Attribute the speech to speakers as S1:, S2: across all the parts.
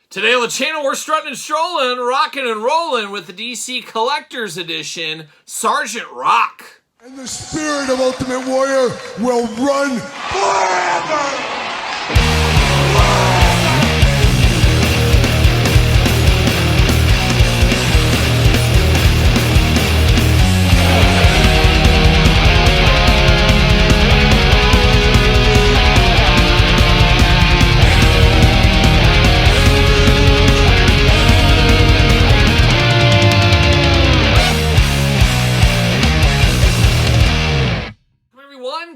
S1: Today on the channel, we're strutting and strolling, rocking and rolling with the DC Collector's Edition, Sergeant Rock.
S2: And the spirit of Ultimate Warrior will run forever!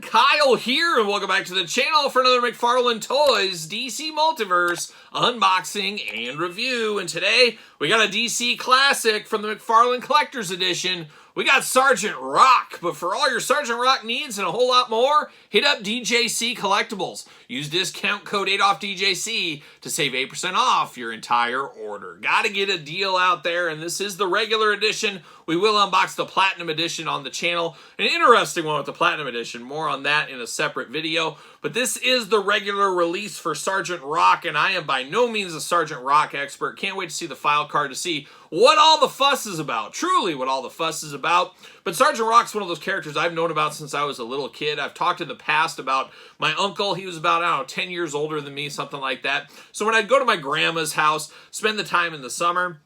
S1: Kyle here, and welcome back to the channel for another McFarlane Toys DC Multiverse unboxing and review. And today, we got a DC classic from the McFarlane Collector's Edition. We got Sergeant Rock, but for all your Sergeant Rock needs and a whole lot more, hit up DJC Collectibles. Use discount code 8OFFDJC to save 8% off your entire order. Gotta get a deal out there, and this is the regular edition. We will unbox the Platinum Edition on the channel. An interesting one with the Platinum Edition. More on that in a separate video. But this is the regular release for Sergeant Rock, and I am by no means a Sergeant Rock expert. Can't wait to see the file card to see what all the fuss is about. Truly what all the fuss is about. But Sergeant Rock's one of those characters I've known about since I was a little kid. I've talked in the past about my uncle. He was about, I don't know, 10 years older than me, something like that. So when I'd go to my grandma's house, spend the time in the summer,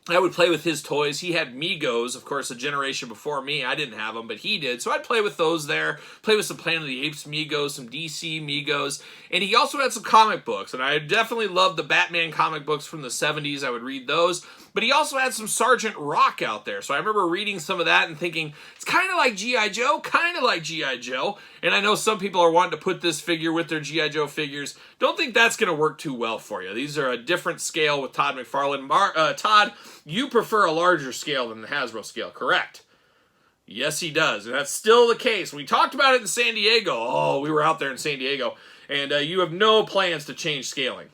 S1: I would play with his toys. He had Megos, of course, a generation before me. I didn't have them, but he did. So I'd play with those there, play with some Planet of the Apes Megos, some DC Megos, and he also had some comic books, and I definitely loved the Batman comic books from the 70s. I would read those, but he also had some Sergeant Rock out there. So I remember reading some of that and thinking, it's kind of like G.I. Joe, kind of like G.I. Joe. And I know some people are wanting to put this figure with their G.I. Joe figures. Don't think that's going to work too well for you. These are a different scale with Todd McFarlane. Todd, you prefer a larger scale than the Hasbro scale, correct? Yes, he does. And that's still the case. We talked about it in San Diego. Oh, we were out there in San Diego. And you have no plans to change scaling.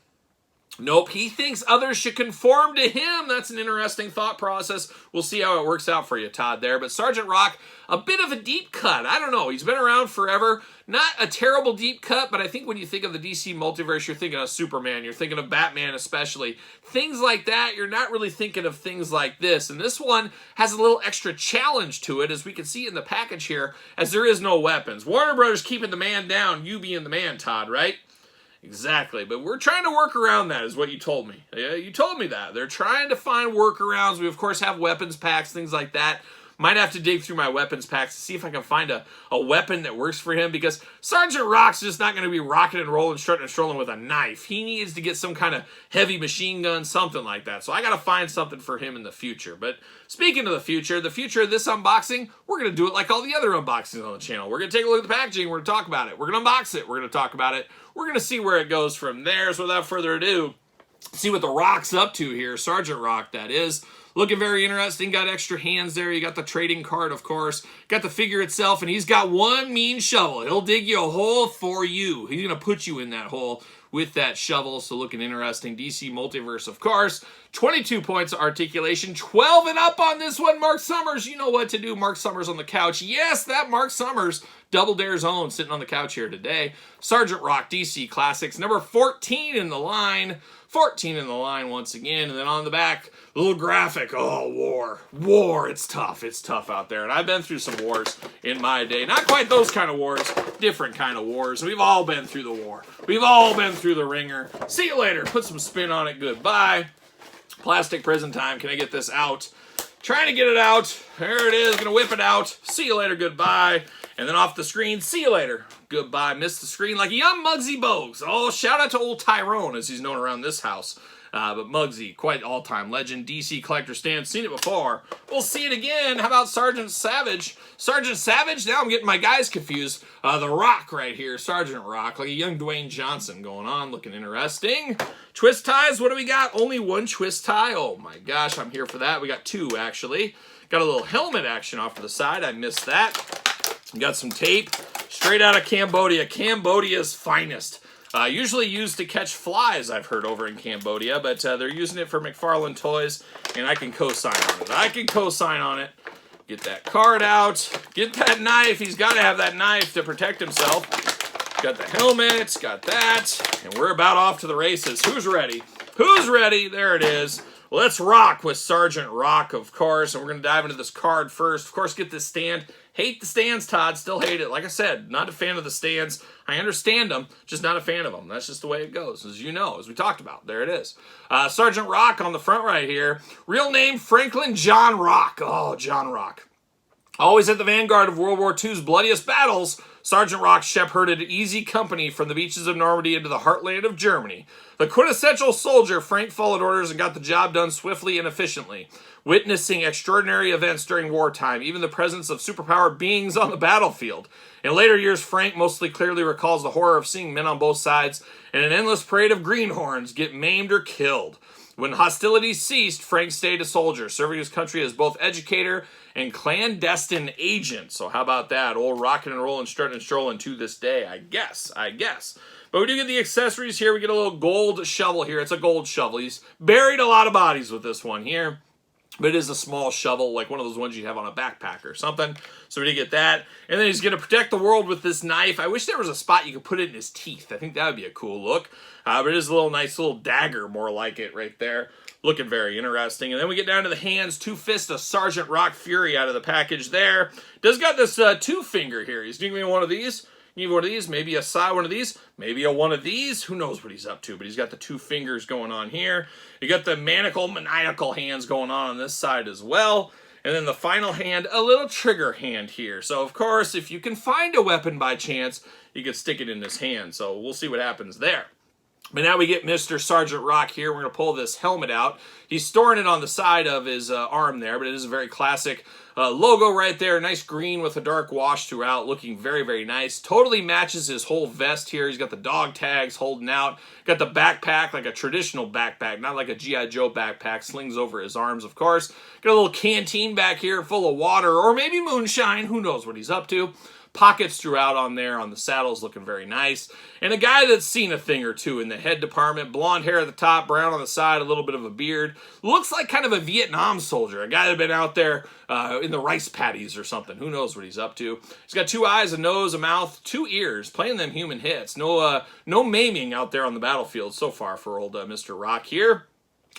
S1: Nope, he thinks others should conform to him. That's an interesting thought process. We'll see how it works out for you, Todd, there. But Sergeant Rock, a bit of a deep cut. I don't know. He's been around forever. Not a terrible deep cut, but I think when you think of the DC Multiverse, you're thinking of Superman. You're thinking of Batman especially. Things like that, you're not really thinking of things like this. And this one has a little extra challenge to it, as we can see in the package here, as there is no weapons. Warner Brothers keeping the man down, you being the man, Todd, right? Exactly, but we're trying to work around that, is what you told me. Yeah, you told me that. They're trying to find workarounds. We, of course, have weapons packs, things like that. Might have to dig through my weapons packs to see if I can find a weapon that works for him, because Sergeant Rock's just not going to be rocking and rolling, strutting and strolling with a knife. He needs to get some kind of heavy machine gun, something like that. So I got to find something for him in the future. But speaking of the future of this unboxing, we're going to do it like all the other unboxings on the channel. We're going to take a look at the packaging. We're going to talk about it. We're going to unbox it. We're going to talk about it. We're going to see where it goes from there. So without further ado, see what the Rock's up to here. Sergeant Rock, that is. Looking very interesting. Got extra hands there. You got the trading card, of course. Got the figure itself, and he's got one mean shovel. He'll dig you a hole for you. He's going to put you in that hole with that shovel. So looking interesting. DC Multiverse, of course. 22 points of articulation. 12 and up on this one. Mark Summers, you know what to do. Mark Summers on the couch. Yes, that Mark Summers, Double Dare's own, sitting on the couch here today. Sergeant Rock DC Classics. Number 14 in the line. 14 in the line once again. And then on the back, a little graphic. Oh, war. War. It's tough. It's tough out there. And I've been through some wars in my day. Not quite those kind of wars. Different kind of wars. We've all been through the war. We've all been through the ringer. See you later. Put some spin on it. Goodbye. Plastic prison time. Can I get this out? Trying to get it out. There it is. Gonna whip it out. See you later. Goodbye. And then off the screen. See you later. Goodbye. Missed the screen like a young Muggsy Bogues. Oh, shout out to old Tyrone, as he's known around this house. But Muggsy, quite all-time legend. DC collector stand. Seen it before. We'll see it again. How about Sergeant Savage? Sergeant Savage? Now I'm getting my guys confused. The Rock right here. Sergeant Rock. Like a young Dwayne Johnson going on. Looking interesting. Twist ties. What do we got? Only one twist tie. Oh my gosh, I'm here for that. We got two, actually. Got a little helmet action off to the side. I missed that. Got some tape. Straight out of Cambodia. Cambodia's finest. Usually used to catch flies, I've heard, over in Cambodia, but they're using it for McFarlane toys, and I can co-sign on it. I can co-sign on it. Get that card out. Get that knife. He's got to have that knife to protect himself. Got the helmet. Got that. And we're about off to the races. Who's ready? Who's ready? There it is. Let's rock with Sergeant Rock, of course, and we're going to dive into this card first. Of course, get this stand. Hate the stands, Todd. Still hate it. Like I said, not a fan of the stands. I understand them, just not a fan of them. That's just the way it goes, as you know, as we talked about. There it is. Sergeant Rock on the front right here. Real name, Franklin John Rock. Oh, John Rock. Always at the vanguard of World War II's bloodiest battles, Sergeant Rock shepherded easy company from the beaches of Normandy into the heartland of Germany. The quintessential soldier, Frank followed orders and got the job done swiftly and efficiently, witnessing extraordinary events during wartime, even the presence of superpowered beings on the battlefield. In later years, Frank mostly clearly recalls the horror of seeing men on both sides and an endless parade of greenhorns get maimed or killed. When hostilities ceased, Frank stayed a soldier, serving his country as both educator and clandestine agent. So how about that? Old rockin' and rollin', strutting and strolling to this day, I guess. But we do get the accessories here. We get a little gold shovel here. It's a gold shovel. He's buried a lot of bodies with this one here. But it is a small shovel, like one of those ones you have on a backpack or something. So we did get that. And then he's going to protect the world with this knife. I wish there was a spot you could put it in his teeth. I think that would be a cool look. But it is a little nice little dagger, more like it right there. Looking very interesting. And then we get down to the hands. Two fists of Sergeant Rock Fury out of the package there. Does got this two finger here. He's giving me one of these. Give one of these, maybe a side one of these, maybe a one of these. Who knows what he's up to, but he's got the two fingers going on here. You got the maniacal hands going on this side as well. And then the final hand, a little trigger hand here. So, of course, if you can find a weapon by chance, you can stick it in his hand. So we'll see what happens there. But now we get Mr. Sergeant Rock here. We're going to pull this helmet out. He's storing it on the side of his arm there, but it is a very classic logo right there. Nice green with a dark wash throughout. Looking very, very nice. Totally matches his whole vest here. He's got the dog tags holding out. Got the backpack, like a traditional backpack, not like a G.I. Joe backpack. Slings over his arms, of course. Got a little canteen back here full of water or maybe moonshine. Who knows what he's up to. Pockets throughout on there on the saddles, looking very nice. And a guy that's seen a thing or two in the head department. Blonde hair at the top, brown on the side, a little bit of a beard. Looks like kind of a Vietnam soldier. A guy that had been out there in the rice paddies or something. Who knows what he's up to. He's got two eyes, a nose, a mouth, two ears. Playing them human hits. No maiming out there on the battlefield so far for old Mr. Rock here.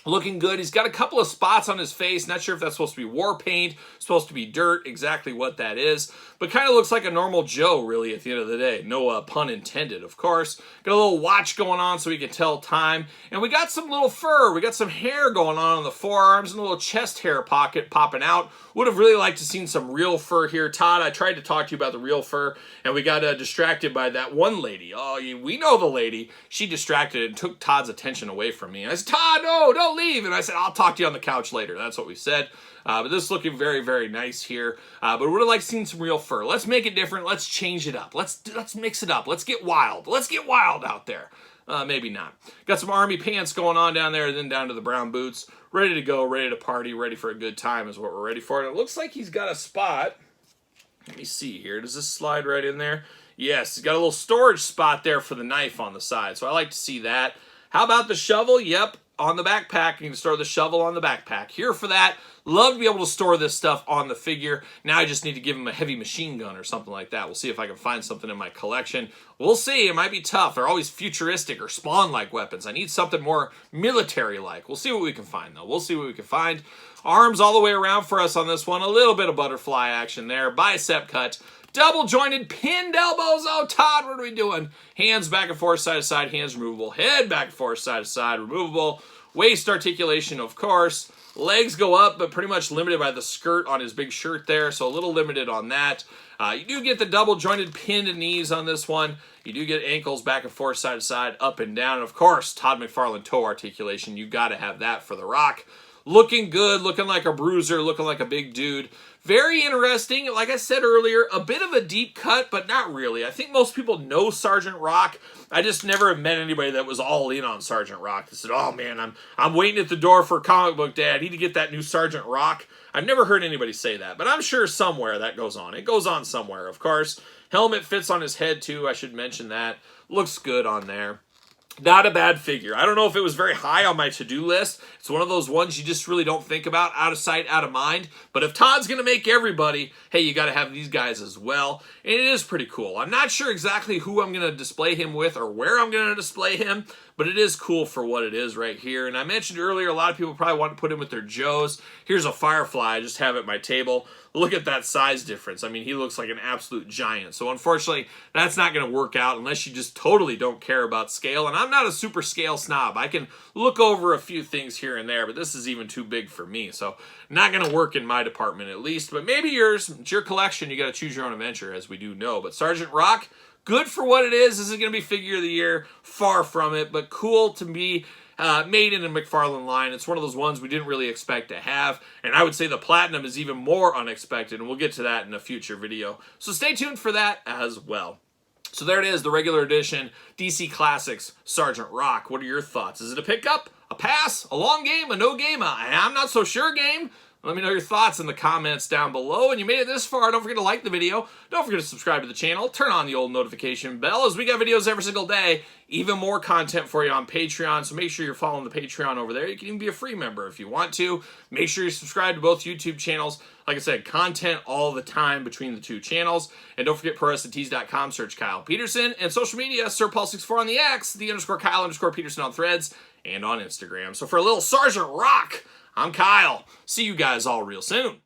S1: Looking good. He's got a couple of spots on his face. Not sure if that's supposed to be war paint, supposed to be dirt, exactly what that is. But kind of looks like a normal Joe, really, at the end of the day. No pun intended, of course. Got a little watch going on so we can tell time. And we got some little fur. We got some hair going on the forearms and a little chest hair pocket popping out. Would have really liked to seen some real fur here. Todd, I tried to talk to you about the real fur, and we got distracted by that one lady. Oh, we know the lady. She distracted and took Todd's attention away from me. And I said, Todd, no, don't leave. And I said, I'll talk to you on the couch later. That's what we said. But this is looking very, very nice here. But would have liked seeing some real fur. Let's make it different. Let's change it up. Let's mix it up. Let's get wild. Let's get wild out there. Maybe not. Got some army pants going on down there, and then down to the brown boots. Ready to go, ready to party, ready for a good time is what we're ready for. And it looks like he's got a spot. Let me see here. Does this slide right in there? Yes, he's got a little storage spot there for the knife on the side. So I like to see that. How about the shovel? Yep, on the backpack. You can store the shovel on the backpack. Here for that. Love to be able to store this stuff on the figure. Now I just need to give him a heavy machine gun or something like that. We'll see if I can find something in my collection. We'll see. It might be tough. They're always futuristic or Spawn-like weapons. I need something more military-like. We'll see what we can find, though. We'll see what we can find. Arms all the way around for us on this one. A little bit of butterfly action there. Bicep cut. Double-jointed, pinned elbows. Oh, Todd, what are we doing? Hands back and forth, side to side. Hands removable. Head back and forth, side to side. Removable. Waist articulation, of course. Legs go up, but pretty much limited by the skirt on his big shirt there, so a little limited on that. You do get the double-jointed pinned knees on this one. You do get ankles back and forth, side to side, up and down. And of course, Todd McFarlane toe articulation. You got to have that for the Rock. Looking good, looking like a bruiser, looking like a big dude. Very interesting. Like I said earlier, a bit of a deep cut, but not really. I think most people know Sergeant Rock. I just never have met anybody that was all in on Sergeant Rock. They said, oh man, I'm waiting at the door for Comic Book Day. I need to get that new Sergeant Rock. I've never heard anybody say that, but I'm sure somewhere that goes on. It goes on somewhere, of course. Helmet fits on his head too. I should mention that. Looks good on there. Not a bad figure. I don't know if it was very high on my to-do list. It's one of those ones you just really don't think about. Out of sight, out of mind. But if Todd's going to make everybody, hey, you got to have these guys as well. And it is pretty cool. I'm not sure exactly who I'm going to display him with or where I'm going to display him. but it is cool for what it is right here. And I mentioned earlier, a lot of people probably want to put him with their Joes. Here's a Firefly I just have at my table. Look at that size difference. I mean, he looks like an absolute giant. So unfortunately, that's not going to work out unless you just totally don't care about scale. And I'm not a super scale snob. I can look over a few things here and there, but this is even too big for me. So not going to work in my department at least, but maybe yours. It's your collection. You got to choose your own adventure, as we do know. But Sergeant Rock, good for what it is. This is going to be figure of the year. Far from it, but cool to be made in a McFarlane line. It's one of those ones we didn't really expect to have, and I would say the Platinum is even more unexpected, and we'll get to that in a future video. So stay tuned for that as well. So there it is, the regular edition DC Classics Sergeant Rock. What are your thoughts? Is it a pickup, a pass, a long game, a no game, I'm not so sure game? Let me know your thoughts in the comments down below. And you made it this far, don't forget to like the video. Don't forget to subscribe to the channel. Turn on the old notification bell, as we got videos every single day. Even more content for you on Patreon, so make sure you're following the Patreon over there. You can even be a free member if you want to. Make sure you subscribe to both YouTube channels. Like I said, content all the time between the two channels. And don't forget ProWrestlingTees.com, search Kyle Peterson. And social media, SirPaul64 on the X, _Kyle_Peterson on Threads, and on Instagram. So for a little Sergeant Rock, I'm Kyle. See you guys all real soon.